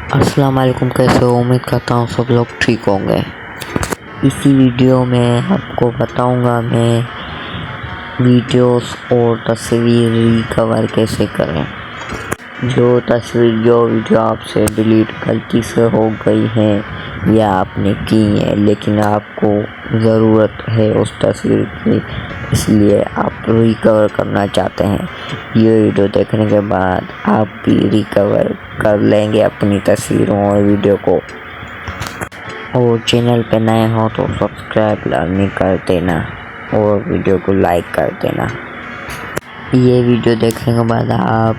अस्सलाम वालेकुम, कैसे हो? उम्मीद करता हूँ सब लोग ठीक होंगे। इसी वीडियो में आपको बताऊंगा मैं वीडियोस और तस्वीर रिकवर कैसे करें। जो वीडियो आपसे डिलीट गलती से हो गई है या आपने की है लेकिन आपको ज़रूरत है उस तस्वीर की, इसलिए आप रिकवर करना चाहते हैं। ये वीडियो देखने के बाद आप भी रिकवर कर लेंगे अपनी तस्वीरों और वीडियो को। और चैनल पे नए हो तो सब्सक्राइब लाजमी कर देना और वीडियो को लाइक कर देना। ये वीडियो देखने के बाद आप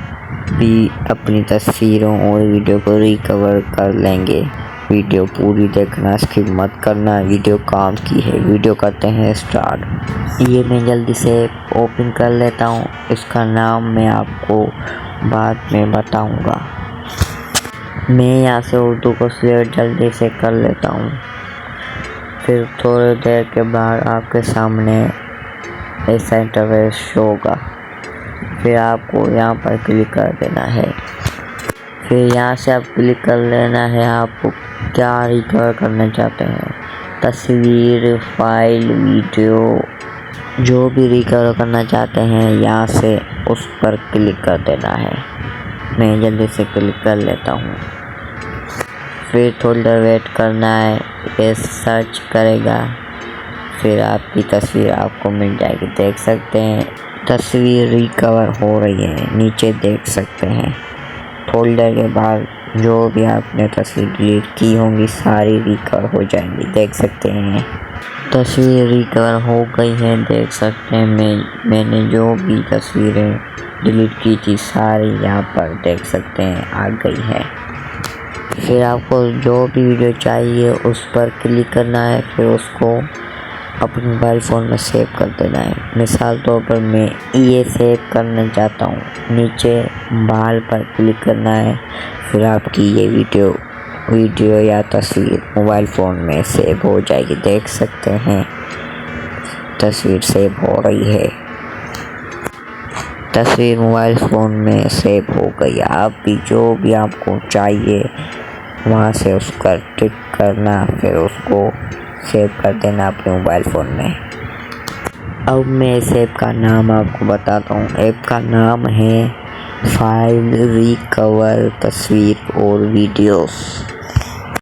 भी अपनी तस्वीरों और वीडियो को रिकवर कर लेंगे। वीडियो पूरी देखना, स्किप मत करना, वीडियो काम की है। वीडियो करते हैं स्टार्ट। ये मैं जल्दी से ओपन कर लेता हूँ, इसका नाम मैं आपको बाद में बताऊँगा। मैं यहाँ से उर्दू को सिलेक्ट जल्दी से कर लेता हूँ। फिर थोड़ी देर के बाद आपके सामने ऐसा इंटरफेस शो होगा। फिर आपको यहाँ पर क्लिक कर देना है। फिर यहाँ से आप क्लिक कर लेना है आपको क्या रिकवर करना चाहते हैं, तस्वीर, फाइल, वीडियो, जो भी रिकवर करना चाहते हैं यहाँ से उस पर क्लिक कर देना है। मैं जल्दी से क्लिक कर लेता हूँ। फिर थोड़ी देर वेट करना है, ये सर्च करेगा, फिर आपकी तस्वीर आपको मिल जाएगी। देख सकते हैं तस्वीर रिकवर हो रही है, नीचे देख सकते हैं। थोड़ी देर के बाद जो भी आपने तस्वीर डिलीट की होंगी सारी रिकवर हो जाएंगी। देख सकते हैं तस्वीर रिकवर हो गई है। देख सकते हैं मैंने जो भी तस्वीरें डिलीट की थी सारी यहाँ पर देख सकते हैं आ गई है। फिर आपको जो भी वीडियो चाहिए उस पर क्लिक करना है, फिर उसको अपने मोबाइल फ़ोन में सेव कर देना है। मिसाल तौर पर मैं ये सेव करना चाहता हूँ, नीचे बाल पर क्लिक करना है, फिर आपकी ये वीडियो या तस्वीर मोबाइल फ़ोन में सेव हो जाएगी। देख सकते हैं तस्वीर सेव हो रही है, तस्वीर मोबाइल फ़ोन में सेव हो गई। आप भी जो भी आपको चाहिए वहाँ से उसका टिक करना, फिर उसको सेव कर देना अपने मोबाइल फ़ोन में। अब मैं इस ऐप का नाम आपको बताता हूँ। ऐप का नाम है फाइल रिकवर तस्वीर और वीडियोस।